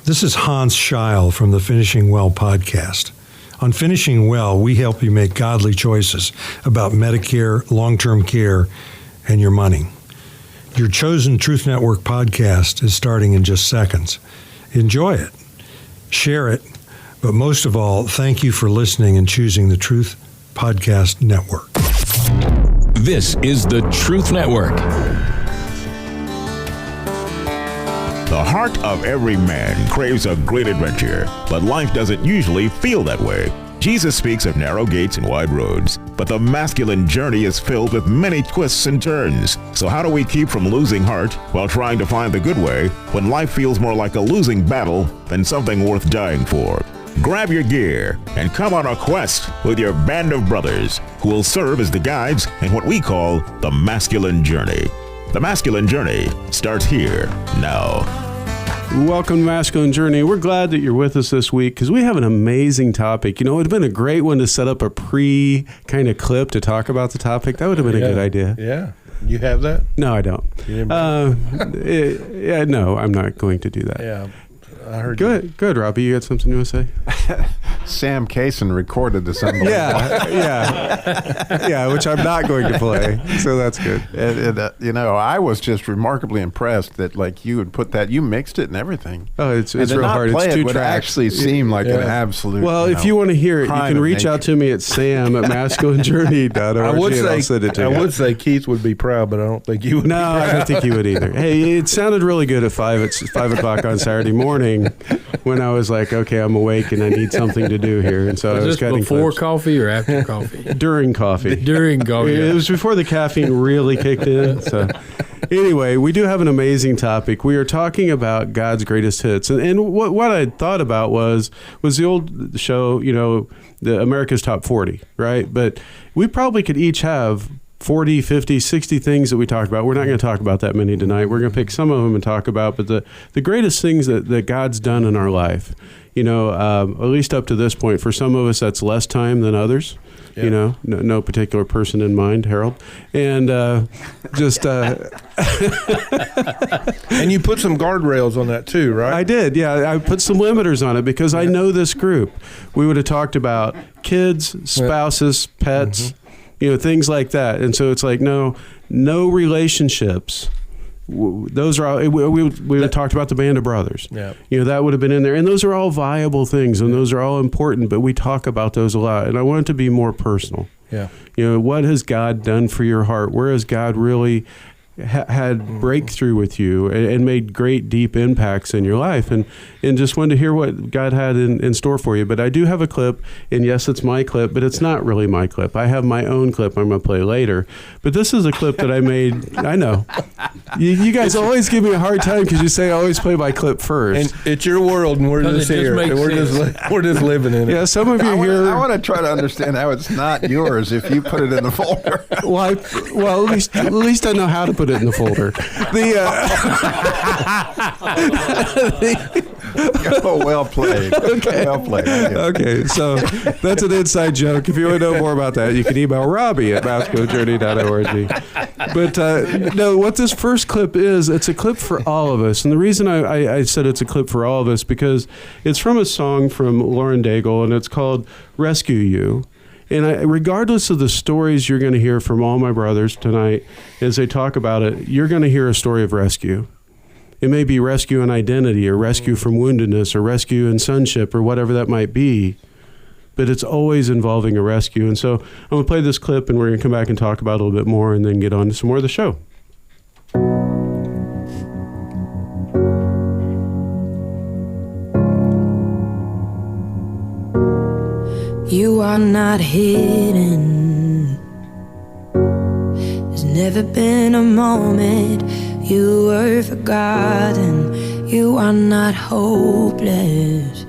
This is Hans Scheil from the Finishing Well podcast. On Finishing Well, we help you make godly choices about Medicare, long-term care, and your money. Your chosen Truth Network podcast is starting in just seconds. Enjoy it, share it, but most of all, thank you for listening and choosing the Truth Podcast Network. This is the Truth Network. The heart of every man craves a great adventure, but life doesn't usually feel that way. Jesus speaks of narrow gates and wide roads, but the masculine journey is filled with many twists and turns. So how do we keep from losing heart while trying to find the good way when life feels more like a losing battle than something worth dying for? Grab your gear and come on a quest with your band of brothers who will serve as the guides in what we call the masculine journey. The masculine journey starts here now. Welcome to Masculine Journey. We're glad that you're with us this week because we have an amazing topic. You know, it would have been a great one to set up a kind of clip to talk about the topic. That would have been a good idea. Yeah. You have that? No, I don't. No, I'm not going to do that. Yeah. I heard Good, Robbie. You got something you want to say? Sam Kaysen recorded this. Yeah, which I'm not going to play. So that's good. I was just remarkably impressed that you would put that. You mixed it and everything. Oh, it's real hard. It's 2 tracks. Actually seem like an absolute. Well, if you want to hear it, you can reach out to me at sam@masculinejourney.org. I'll send it to you. I would say Keith would be proud, but I don't think you would. No, I don't think you would either. Hey, it sounded really good at 5 o'clock on Saturday morning when I was like, okay, I'm awake and I need something to do here. And so I was cutting before clips. Coffee or after coffee? During coffee. During coffee. It was before the caffeine really kicked in. So anyway, we do have an amazing topic. We are talking about God's greatest hits. And what I thought about was the old show, the America's Top 40, right? But we probably could each have 40, 50, 60 things that we talked about. We're not going to talk about that many tonight. We're going to pick some of them and talk about, but the greatest things that God's done in our life, at least up to this point. For some of us, that's less time than others. Yeah. No particular person in mind, Harold. And and you put some guardrails on that too, right? I did, yeah. I put some limiters on it because I know this group. We would have talked about kids, spouses, pets, things like that. And so it's like, no relationships. Those are all, we talked about the band of brothers. Yeah. That would have been in there. And those are all viable things and those are all important, but we talk about those a lot. And I want it to be more personal. Yeah. What has God done for your heart? Where has God really had breakthrough with you and made great deep impacts in your life, and just wanted to hear what God had in store for you. But I do have a clip, and yes, it's my clip, but it's not really my clip. I have my own clip I'm going to play later, but this is a clip that I made. I know you guys always give me a hard time because you say I always play my clip first, and it's your world and we're just here and we're just living in it. Yeah, some of you here. I want to try to understand how it's not yours if you put it in the folder. Well, at least I know how to put it in the folder. Well played. Okay. Well played. Okay, so that's an inside joke. If you want to know more about that, you can email Robbie at masculinejourney.org. But no, what this first clip is, it's a clip for all of us. And the reason I said it's a clip for all of us because it's from a song from Lauren Daigle, and it's called Rescue You. And regardless of the stories you're going to hear from all my brothers tonight, as they talk about it, you're going to hear a story of rescue. It may be rescue in identity or rescue from woundedness or rescue in sonship or whatever that might be, but it's always involving a rescue. And so I'm going to play this clip and we're going to come back and talk about it a little bit more and then get on to some more of the show. You are not hidden. There's never been a moment you were forgotten. You are not hopeless.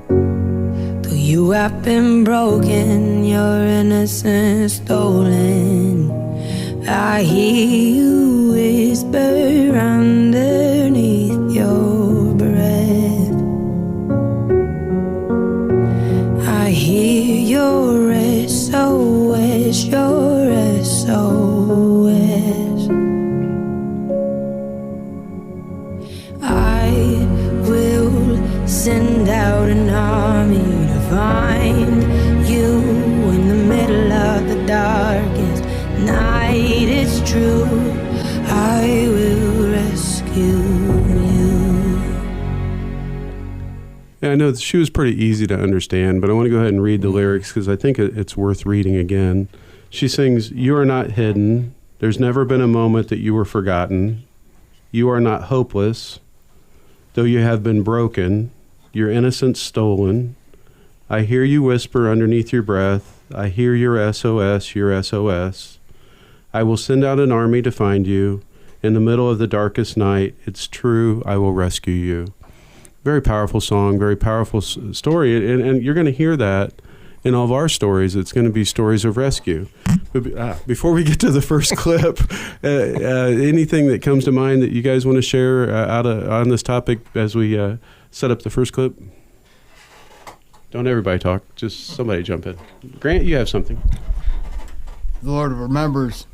Though you have been broken, your innocence stolen, I hear you whisper underneath your breath. I hear your SOS, your SOS. I will true, I will rescue you. Yeah, I know she was pretty easy to understand, but I want to go ahead and read the lyrics because I think it's worth reading again. She sings, "You are not hidden. There's never been a moment that you were forgotten. You are not hopeless, though you have been broken. Your innocence stolen. I hear you whisper underneath your breath. I hear your SOS, your SOS. I will send out an army to find you. In the middle of the darkest night, it's true, I will rescue you." Very powerful song, very powerful story, and you're going to hear that in all of our stories. It's going to be stories of rescue. But before we get to the first clip, anything that comes to mind that you guys want to share on this topic as we set up the first clip? Don't everybody talk. Just somebody jump in. Grant, you have something. The Lord remembers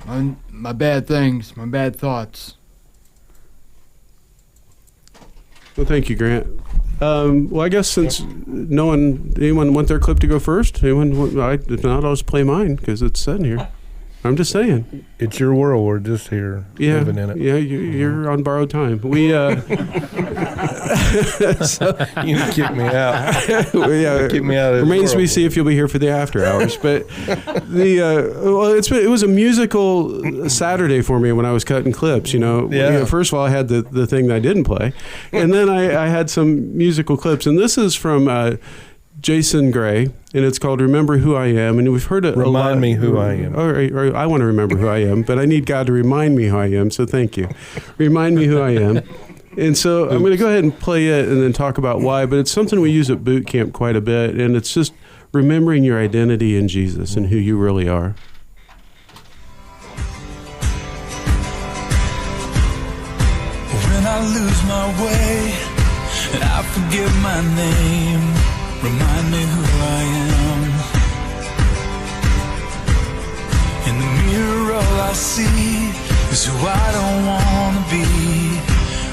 my bad things, my bad thoughts. Well, thank you, Grant. Well, I guess since anyone want their clip to go first? If not, I'll just play mine because it's sitting here. I'm just saying. It's your world. We're just here living in it. Yeah, you're on borrowed time. We so, you can kick me out. Kick me out. Remains to be seen if you'll be here for the after hours. But it was a musical Saturday for me when I was cutting clips. First of all, I had the thing that I didn't play, and then I had some musical clips, and this is from Jason Gray, and it's called "Remember Who I Am," and we've heard it. Remind me who I am. Or I want to remember who I am, but I need God to remind me who I am. So thank you. Remind me who I am. And so I'm going to go ahead and play it and then talk about why, but it's something we use at boot camp quite a bit, and it's just remembering your identity in Jesus and who you really are. When I lose my way and I forget my name, remind me who I am. In the mirror all I see is who I don't want to be.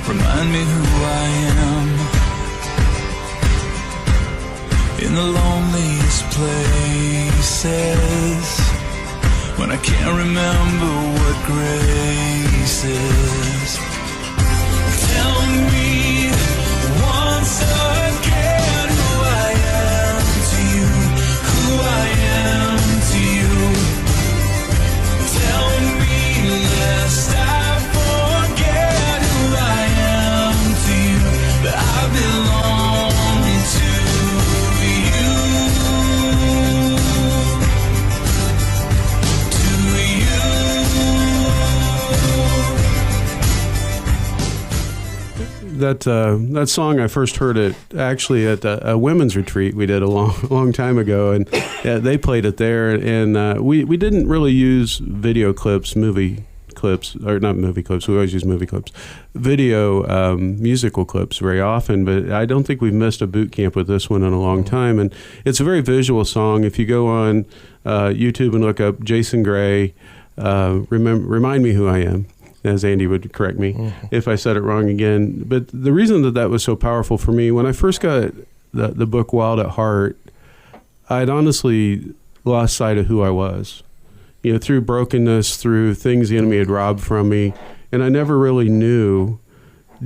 Remind me who I am. In the loneliest places, when I can't remember what grace is. Tell me once again who I am to you, who I am to you. Tell me lest I forget who I am to you, that I belong to you, to you. That song, I first heard it actually at a women's retreat we did a long time ago, and they played it there. And we didn't really use video clips, movie clips, or not movie clips. We always use movie clips, video musical clips very often. But I don't think we've missed a boot camp with this one in a long time. And it's a very visual song. If you go on YouTube and look up Jason Gray, remind me who I am, as Andy would correct me if I said it wrong again. But the reason that was so powerful for me, when I first got the book Wild at Heart, I'd honestly lost sight of who I was. Through brokenness, through things the enemy had robbed from me, and I never really knew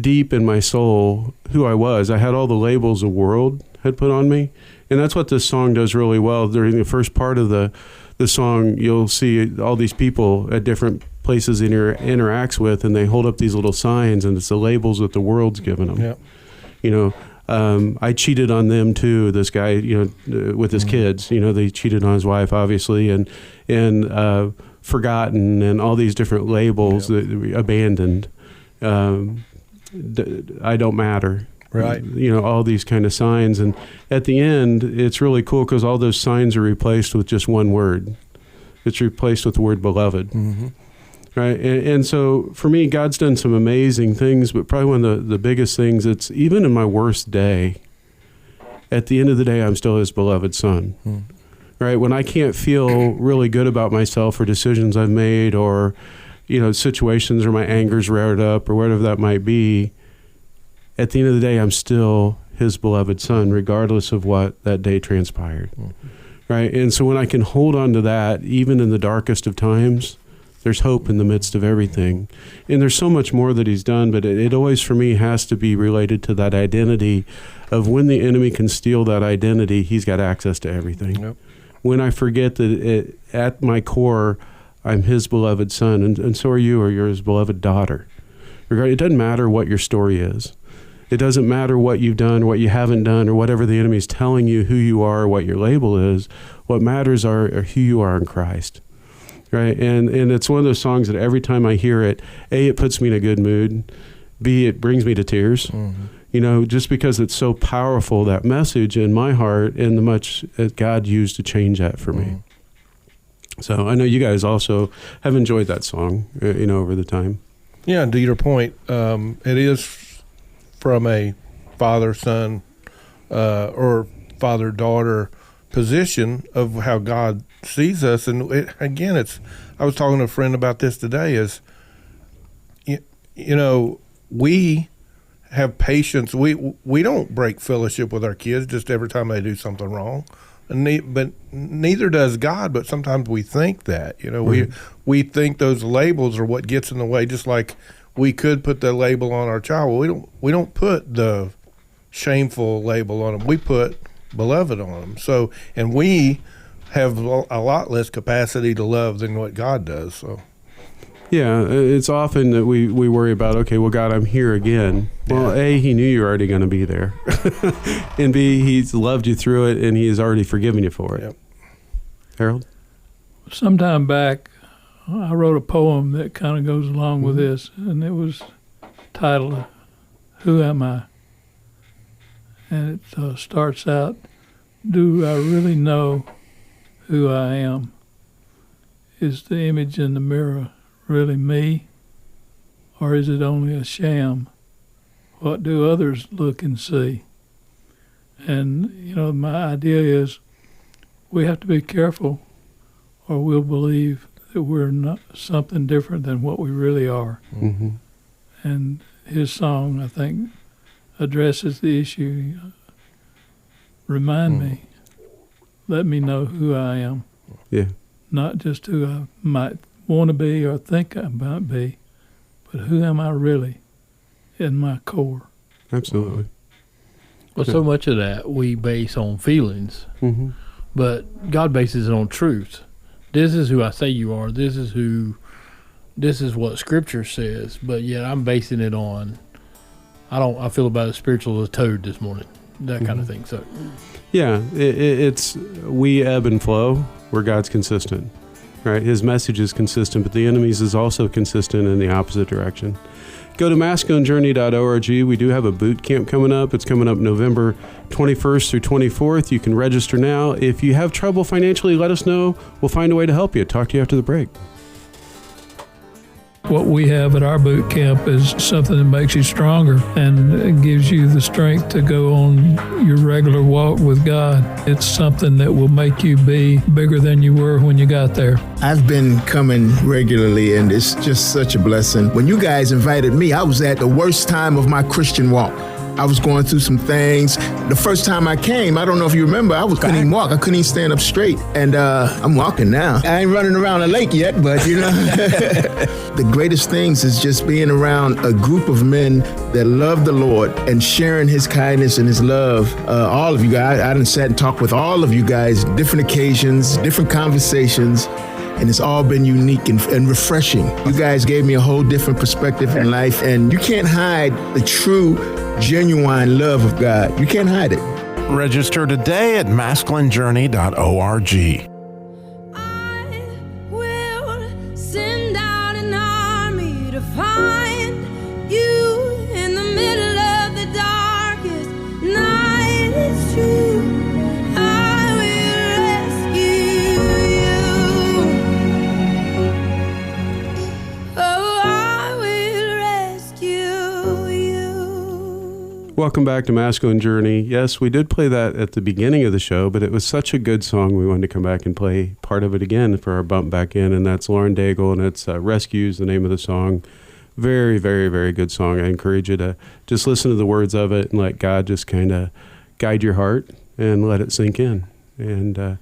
deep in my soul who I was. I had all the labels the world had put on me, and that's what this song does really well. During the first part of the song, you'll see all these people at different places interacts with, and they hold up these little signs, and it's the labels that the world's given them. Yep. I cheated on them too. This guy, with his kids, they cheated on his wife, obviously, and forgotten, and all these different labels that we abandoned. I don't matter. Right. All these kind of signs. And at the end, it's really cool because all those signs are replaced with just one word. It's replaced with the word beloved. Mm-hmm. Right. And so for me, God's done some amazing things, but probably one of the biggest things, it's even in my worst day, at the end of the day, I'm still his beloved son. Mm. Right. When I can't feel really good about myself or decisions I've made, or, situations or my anger's reared up or whatever that might be, at the end of the day, I'm still his beloved son, regardless of what that day transpired. Mm-hmm. Right. And so when I can hold on to that, even in the darkest of times, There's hope in the midst of everything. And there's so much more that he's done, but it always, for me, has to be related to that identity of when the enemy can steal that identity, he's got access to everything. Yep. When I forget that at my core, I'm his beloved son, and so are you, or you're his beloved daughter. It doesn't matter what your story is. It doesn't matter what you've done, what you haven't done, or whatever the enemy's telling you who you are, what your label is. What matters are who you are in Christ. Right? And it's one of those songs that every time I hear it, A, it puts me in a good mood. B, it brings me to tears. Mm-hmm. You know, just because it's so powerful, that message in my heart, and the much that God used to change that for me. So I know you guys also have enjoyed that song, over the time. Yeah, to your point, it is from a father-son or father-daughter position of how God sees us. And I was talking to a friend about this today, is, we have patience. We don't break fellowship with our kids just every time they do something wrong. But neither does God. But sometimes we think that, we think those labels are what gets in the way. Just like we could put the label on our child. Well, we don't put the shameful label on them. We put beloved on them. So, and we have a lot less capacity to love than what God does. So. Yeah, it's often that we worry about, okay, well, God, I'm here again. Well, A, he knew you were already going to be there. And B, he's loved you through it, and he has already forgiven you for it. Yep. Harold? Sometime back, I wrote a poem that kind of goes along with this, and it was titled, Who Am I? And it starts out, do I really know who I am? Is the image in the mirror really me, or is it only a sham? What do others look and see? And, my idea is we have to be careful, or we'll believe that we're not something different than what we really are. Mm-hmm. And his song, I think, addresses the issue. Remind me, let me know who I am. Yeah. Not just who I might want to be or think I might be, but who am I really in my core? Absolutely. Well, so much of that we base on feelings, but God bases it on truth. This is who I say you are. This is what Scripture says, but yet I'm basing it on, I feel about as spiritual as a toad this morning, that kind of thing. So, yeah, it's we ebb and flow where God's consistent. Right, his message is consistent, but the enemy's is also consistent in the opposite direction. Go to masculinejourney.org. We do have a boot camp coming up. It's coming up November 21st through 24th. You can register now. If you have trouble financially, let us know. We'll find a way to help you. Talk to you after the break. What we have at our boot camp is something that makes you stronger and gives you the strength to go on your regular walk with God. It's something that will make you be bigger than you were when you got there. I've been coming regularly, and it's just such a blessing. When you guys invited me, I was at the worst time of my Christian walk. I was going through some things. The first time I came, I don't know if you remember, I couldn't even walk. I couldn't even stand up straight. And I'm walking now. I ain't running around a lake yet, but The greatest things is just being around a group of men that love the Lord and sharing his kindness and his love. All of you guys, I done sat and talked with all of you guys, different occasions, different conversations. And it's all been unique and refreshing. You guys gave me a whole different perspective in life, and you can't hide the true, genuine love of God. You can't hide it. Register today at masculinejourney.org. I will send out an army to find you in the middle of the darkest night. It's true. Welcome back to Masculine Journey. Yes, we did play that at the beginning of the show, but it was such a good song we wanted to come back and play part of it again for our bump back in, and that's Lauren Daigle, and it's Rescues, the name of the song. Very, very, very good song. I encourage you to just listen to the words of it and let God just kind of guide your heart and let it sink in. And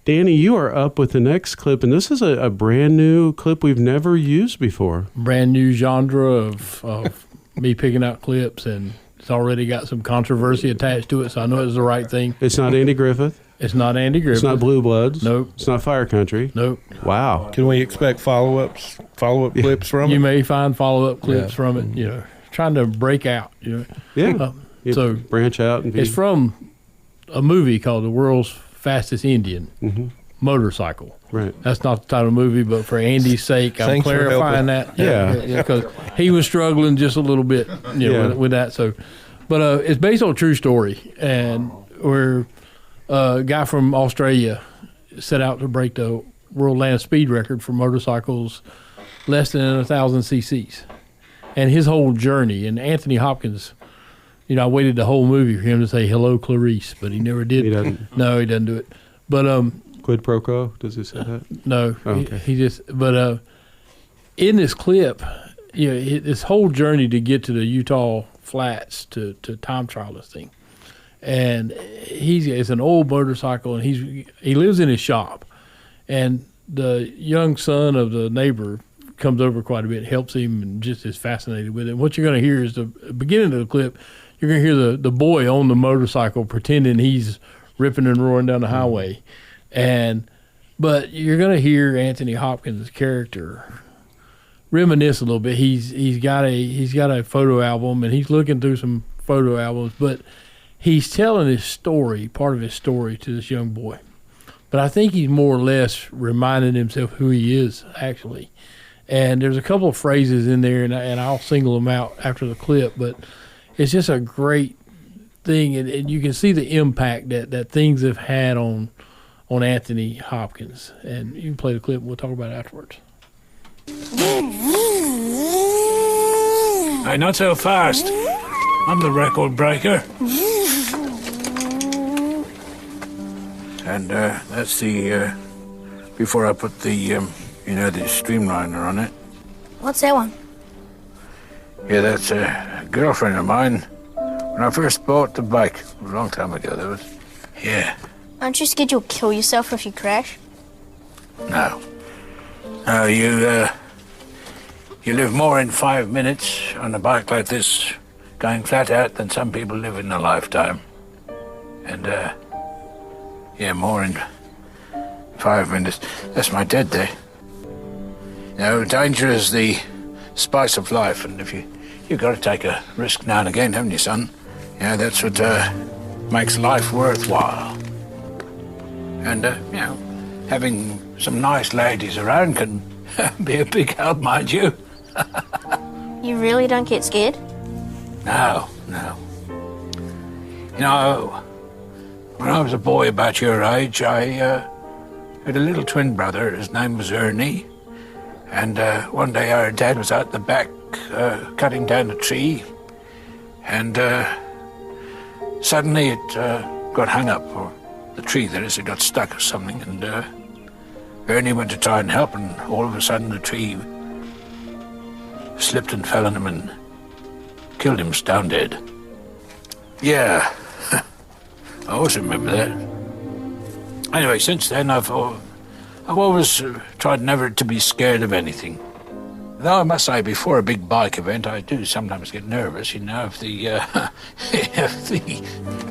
Danny, you are up with the next clip, and this is a brand new clip we've never used before. Brand new genre of me picking out clips, and it's already got some controversy attached to it, so I know it's the right thing. It's not Andy Griffith. It's not Andy Griffith. It's not Blue Bloods. Nope. It's not Fire Country. Nope. Wow. Can we expect follow-up clips from it? You may find follow-up clips from it, trying to break out, Yeah. So branch out. And it's from a movie called The World's Fastest Indian Motorcycle. Right. That's not the title of the movie, but for Andy's sake, I'm Thanks for clarifying helping. that. Because he was struggling just a little bit with that. So, but it's based on a true story, and where a guy from Australia set out to break the world land speed record for motorcycles less than 1,000 cc's. And his whole journey, and Anthony Hopkins, I waited the whole movie for him to say hello, Clarice, but he never did. He doesn't. No, he doesn't do it. But quid pro quo. Does he say that? no, Oh, okay. he just. But in this clip, this whole journey to get to the Utah Flats to time trial this thing, and it's an old motorcycle, and he lives in his shop, and the young son of the neighbor comes over quite a bit, helps him, and just is fascinated with it. And what you're going to hear is the beginning of the clip. You're going to hear the boy on the motorcycle pretending he's ripping and roaring down the highway, but you're going to hear Anthony Hopkins' character reminisce a little bit. He's got a photo album, and he's looking through some photo albums, but he's telling his story, part of his story, to this young boy. But I think he's more or less reminding himself who he is actually. And there's a couple of phrases in there, and I'll single them out after the clip, but it's just a great thing, and you can see the impact that things have had on Anthony Hopkins. And you can play the clip, and we'll talk about it afterwards. Hey, not so fast. I'm the record breaker. And that's the, before I put the, the streamliner on it. What's that one? Yeah, that's a girlfriend of mine. When I first bought the bike, a long time ago, that was. Yeah. Aren't you scared you'll kill yourself if you crash? No. No, you live more in 5 minutes on a bike like this, going flat out, than some people live in a lifetime. And, more in 5 minutes. That's my dead day. Danger is the spice of life, and if you've got to take a risk now and again, haven't you, son? Yeah, that's what makes life worthwhile. And, having some nice ladies around can be a big help, mind you. You really don't get scared? No. When I was a boy about your age, I had a little twin brother. His name was Ernie. And one day our dad was out the back cutting down a tree, and suddenly it got hung up, or the tree, that is, it got stuck or something, and Ernie went to try and help, and all of a sudden the tree slipped and fell on him and killed him stone dead. Yeah, I always remember that. Anyway, since then I've always tried never to be scared of anything. Though I must say, before a big bike event, I do sometimes get nervous. If the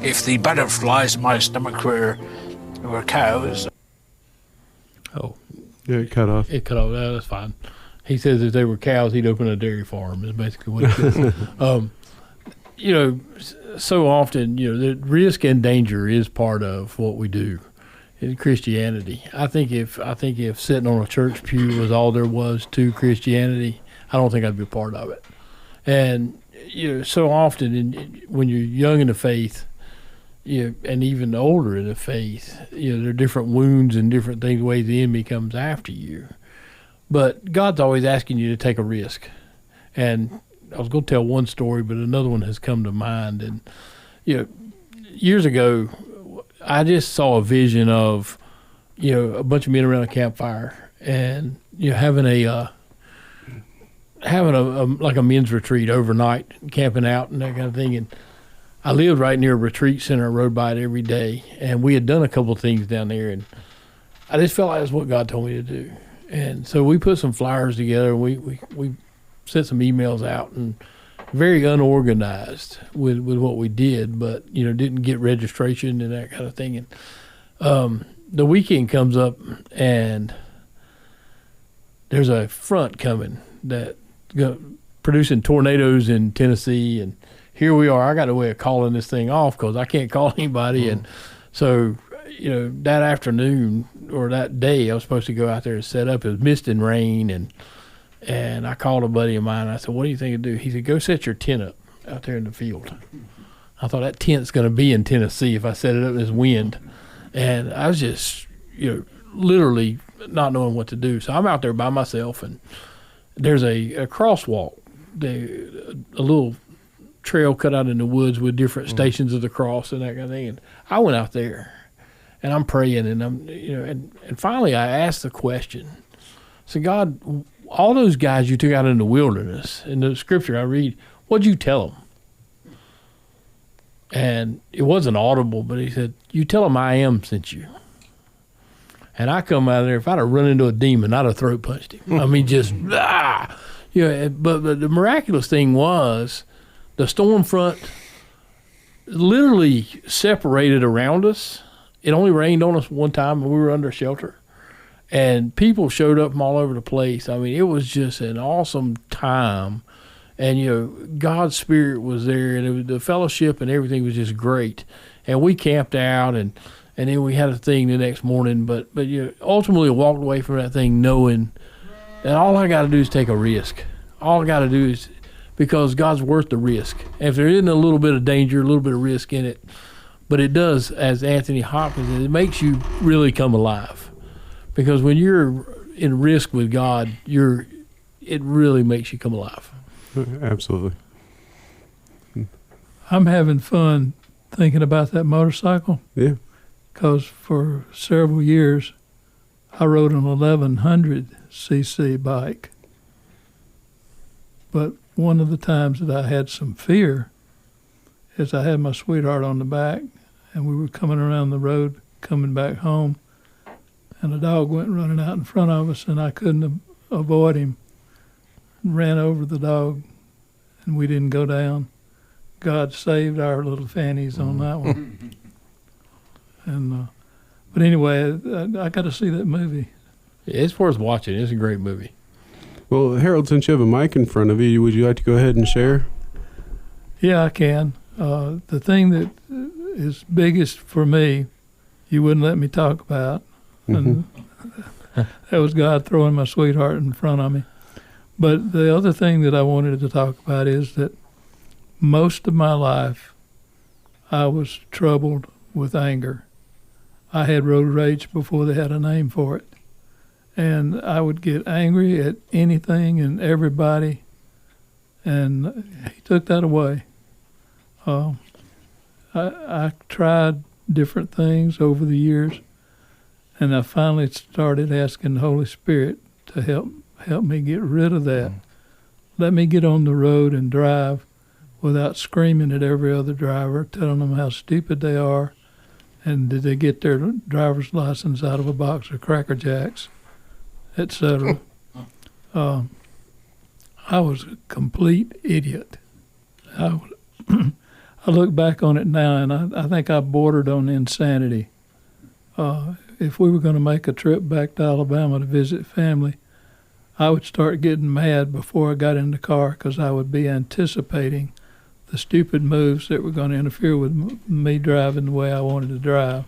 if the butterflies in my stomach were cows. Oh, yeah, it cut off. It cut off. That's fine. He says if they were cows, he'd open a dairy farm. Is basically what he says. So often, the risk and danger is part of what we do in Christianity. I think if sitting on a church pew was all there was to Christianity, I don't think I'd be a part of it. And so often, when you're young in the faith, and even older in the faith, there are different wounds and different things, ways the enemy comes after you. But God's always asking you to take a risk. And I was going to tell one story, but another one has come to mind. And years ago, I just saw a vision of, a bunch of men around a campfire, and having a like a men's retreat overnight, camping out and that kind of thing. And I lived right near a retreat center. I rode by it every day, and we had done a couple of things down there. And I just felt like that's what God told me to do. And so we put some flyers together. We sent some emails out, and very unorganized with what we did, but didn't get registration and that kind of thing. And the weekend comes up, and there's a front coming that producing tornadoes in Tennessee, and here we are. I got a way of calling this thing off because I can't call anybody, and so that afternoon or that day, I was supposed to go out there and set up. It was mist and rain, and I called a buddy of mine. And I said, "What do you think to do?" He said, "Go set your tent up out there in the field." I thought that tent's going to be in Tennessee if I set it up in this wind, and I was just literally not knowing what to do. So I'm out there by myself, and there's a crosswalk, a little trail cut out in the woods with different stations of the cross and that kind of thing. And I went out there, and I'm praying, and I'm and finally I asked the question. So, God, all those guys you took out in the wilderness, in the scripture I read, what'd you tell them? And it wasn't audible, but he said, "You tell them I am sent you." And I come out of there, if I'd have run into a demon, I'd have throat punched him. I mean, just, but the miraculous thing was the storm front literally separated around us. It only rained on us one time, and we were under shelter. And people showed up from all over the place. I mean, it was just an awesome time. And, God's Spirit was there, and the fellowship and everything was just great. And we camped out, and then we had a thing the next morning. But ultimately walked away from that thing knowing that all I got to do is take a risk. All I got to do is, because God's worth the risk. And if there isn't a little bit of danger, a little bit of risk in it, but it does, as Anthony Hopkins said, it makes you really come alive. Because when you're in risk with God, it really makes you come alive. Absolutely. I'm having fun thinking about that motorcycle. Yeah. Because for several years, I rode an 1100cc bike. But one of the times that I had some fear is I had my sweetheart on the back, and we were coming around the road, coming back home, and a dog went running out in front of us, and I couldn't avoid him. Ran over the dog, and we didn't go down. God saved our little fannies on that one. And but anyway, I got to see that movie. It's worth watching. It's a great movie. Well, Harold, since you have a mic in front of you, would you like to go ahead and share? Yeah, I can. The thing that is biggest for me, you wouldn't let me talk about, and that was God throwing my sweetheart in front of me. But the other thing that I wanted to talk about is that most of my life I was troubled with anger. I had road rage before they had a name for it. And I would get angry at anything and everybody, and he took that away. I tried different things over the years, and I finally started asking the Holy Spirit to help me get rid of that. Let me get on the road and drive without screaming at every other driver, telling them how stupid they are, and did they get their driver's license out of a box of Cracker Jacks, etc. I was a complete idiot. I look back on it now, and I think I bordered on insanity. If we were going to make a trip back to Alabama to visit family, I would start getting mad before I got in the car because I would be anticipating the stupid moves that were going to interfere with me driving the way I wanted to drive.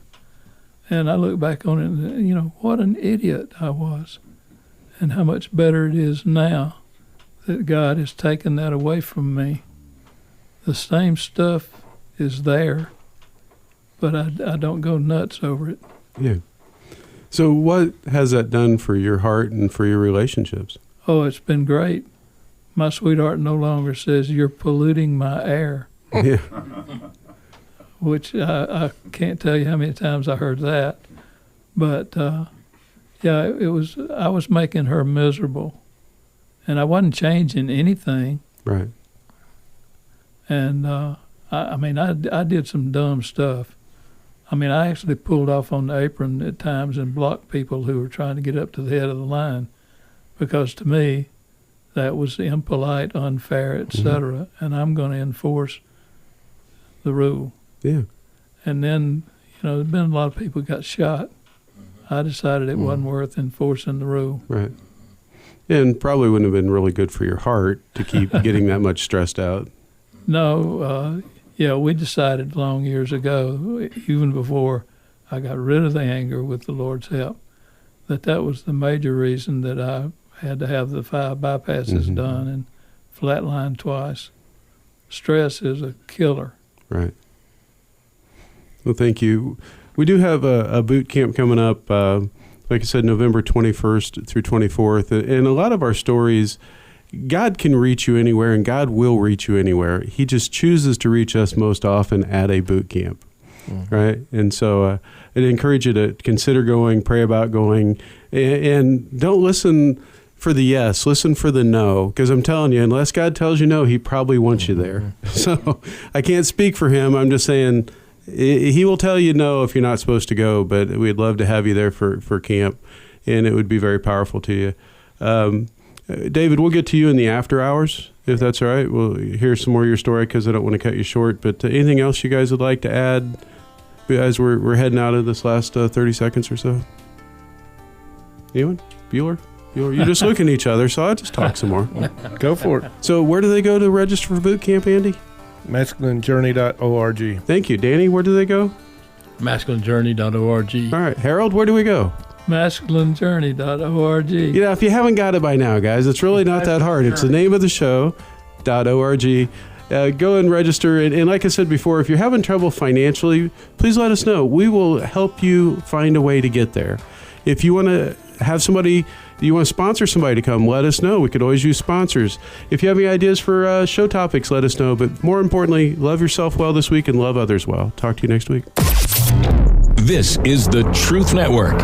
And I look back on it and, what an idiot I was, and how much better it is now that God has taken that away from me. The same stuff is there, but I don't go nuts over it. Yeah. So what has that done for your heart and for your relationships? Oh, it's been great. My sweetheart no longer says, "You're polluting my air." Yeah. Which I can't tell you how many times I heard that. But, yeah, I was making her miserable. And I wasn't changing anything. Right. And, I did some dumb stuff. I mean, I actually pulled off on the apron at times and blocked people who were trying to get up to the head of the line, because to me, that was impolite, unfair, etc. And I'm going to enforce the rule. Yeah. And then, there's been a lot of people got shot. I decided it wasn't worth enforcing the rule. Right. And probably wouldn't have been really good for your heart to keep getting that much stressed out. No, we decided long years ago, even before I got rid of the anger with the Lord's help, that was the major reason that I had to have the 5 bypasses done and flatlined twice. Stress is a killer. Right. Well, thank you. We do have a boot camp coming up, like I said, November 21st through 24th. And a lot of our stories, God can reach you anywhere, and God will reach you anywhere. He just chooses to reach us most often at a boot camp, right? And so I'd encourage you to consider going, pray about going, and don't listen for the yes, listen for the no, because I'm telling you, unless God tells you no, he probably wants you there. So I can't speak for him. I'm just saying he will tell you no if you're not supposed to go, but we'd love to have you there for camp, and it would be very powerful to you. David, we'll get to you in the after hours, if that's all right. We'll hear some more of your story because I don't want to cut you short, but anything else you guys would like to add as we're heading out of this last 30 seconds or so? Anyone? Bueller? You're just looking at each other, so I'll just talk some more. Go for it. So where do they go to register for boot camp, Andy? MasculineJourney.org. Thank you. Danny, where do they go? MasculineJourney.org. All right. Harold, where do we go? MasculineJourney.org. If you haven't got it by now, guys, it's really not that hard. It's the name of the show, .org. Go and register. And like I said before, if you're having trouble financially, please let us know. We will help you find a way to get there. If you want to have somebody, you want to sponsor somebody to come, let us know. We could always use sponsors. If you have any ideas for show topics, let us know. But more importantly, love yourself well this week and love others well. Talk to you next week. This is the Truth Network.